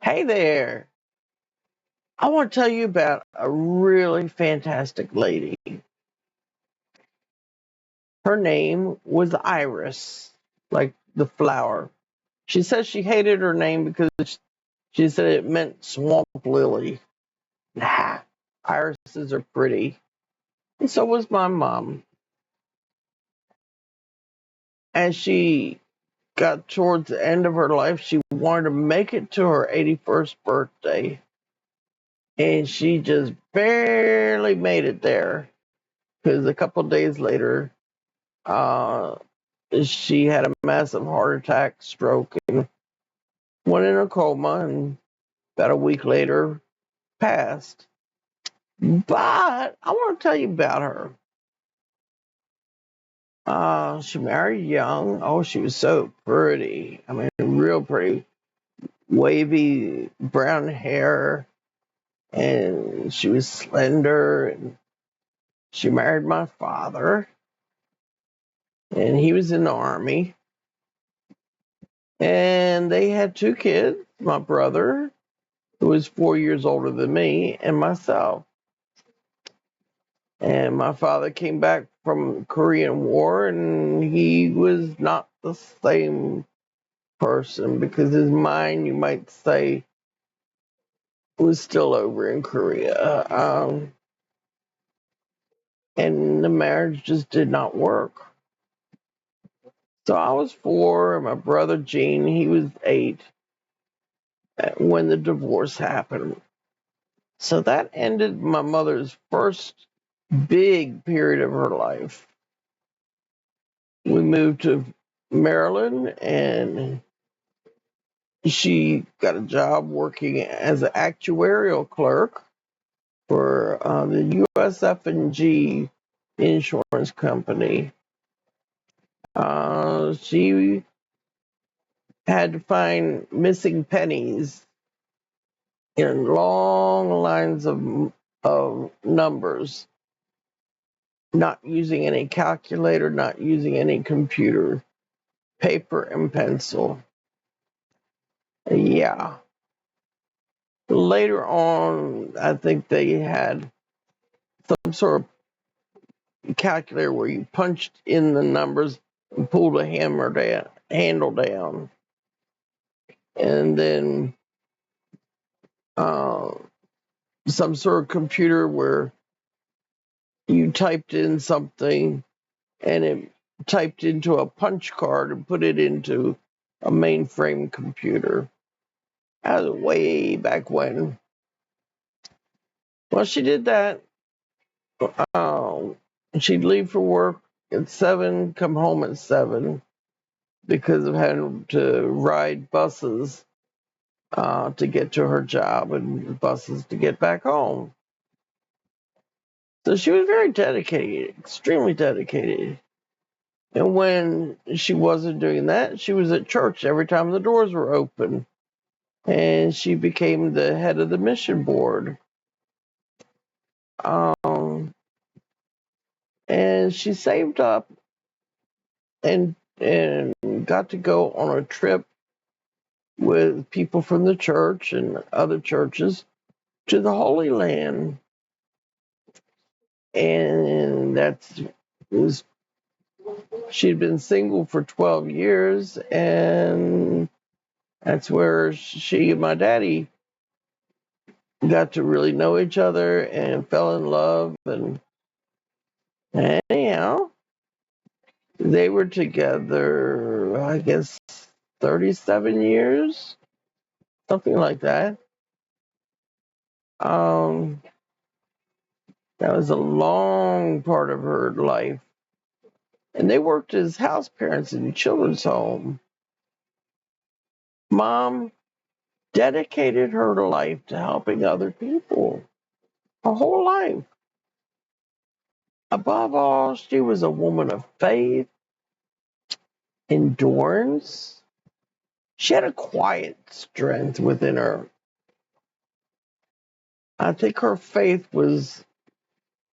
Hey there. I want to tell you about a really fantastic lady. Her name was Iris, like the flower. She says she hated her name because she said it meant swamp lily. Nah, irises are pretty. And so was my mom. As she got towards the end of her life, she wanted to make it to her 81st birthday. And she just barely made it there because a couple days later, uh, she had a massive heart attack, stroke, and went in a coma, and about a week later passed. But I want to tell you about her. She married young. Oh, she was so pretty. I mean, real pretty. Wavy brown hair, and she was slender. And she married my father, and he was in the army. And they had two kids, my brother, who was 4 years older than me, and myself. And my father came back from the Korean War, and he was not the same person because his mind, you might say, was still over in Korea. And the marriage just did not work. So I was 4, and my brother Gene, he was 8 when the divorce happened. So that ended my mother's first big period of her life. We moved to Maryland, and she got a job working as an actuarial clerk for the USF&G insurance company. She had to find missing pennies in long lines of numbers, not using any calculator, not using any computer, paper and pencil. Yeah. Later on, I think they had some sort of calculator where you punched in the numbers and pulled a handle down, and then uh, some sort of computer where you typed in something and it typed into a punch card and put it into a mainframe computer. That was way back when. Well, she did that. Uh, she'd leave for work at 7, come home at 7 because of having to ride buses to get to her job and buses to get back home. So she was very dedicated, extremely dedicated. And when she wasn't doing that, she was at church every time the doors were open. And she became the head of the mission board. Um, and she saved up and got to go on a trip with people from the church and other churches to the Holy Land. And was she'd been single for 12 years, and that's where she and my daddy got to really know each other and fell in love. And anyhow, they were together, I guess, 37 years, something like that. Um, that was a long part of her life. And they worked as house parents in a children's home. Mom dedicated her life to helping other people, her whole life. Above all, she was a woman of faith, endurance. She had a quiet strength within her. I think her faith was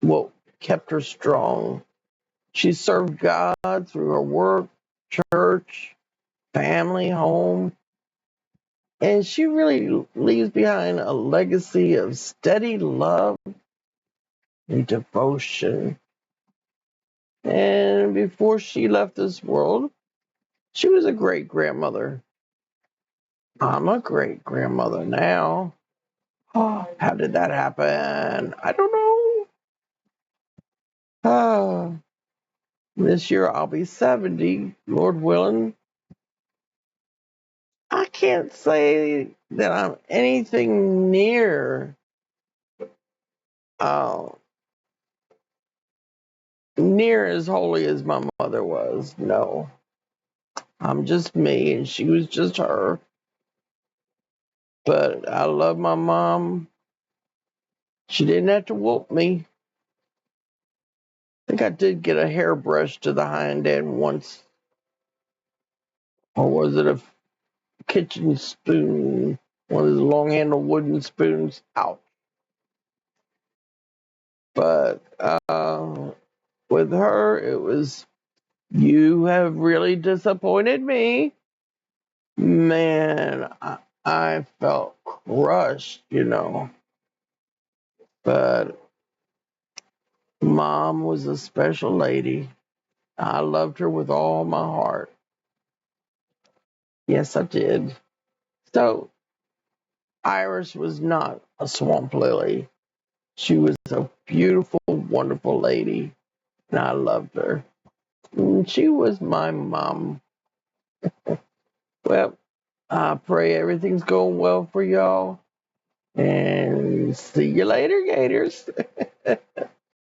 what kept her strong. She served God through her work, church, family, home. And she really leaves behind a legacy of steady love and devotion. And before she left this world, she was a great grandmother. I'm a great grandmother now. Oh, how did that happen? I don't know. This year I'll be 70, Lord willing. I can't say that I'm anything uh, near as holy as my mother was. No, I'm just me, and she was just her. But I love my mom. She didn't have to whoop me. I think I did get a hairbrush to the hind end once, or was it a kitchen spoon? One of those long handled wooden spoons. Out. But with her, it was, you have really disappointed me. Man, I felt crushed. But mom was a special lady. I loved her with all my heart. Yes, I did. So, Iris was not a swamp lily. She was a beautiful, wonderful lady, and I loved her. And she was my mom. Well, I pray everything's going well for y'all. And see you later, Gators.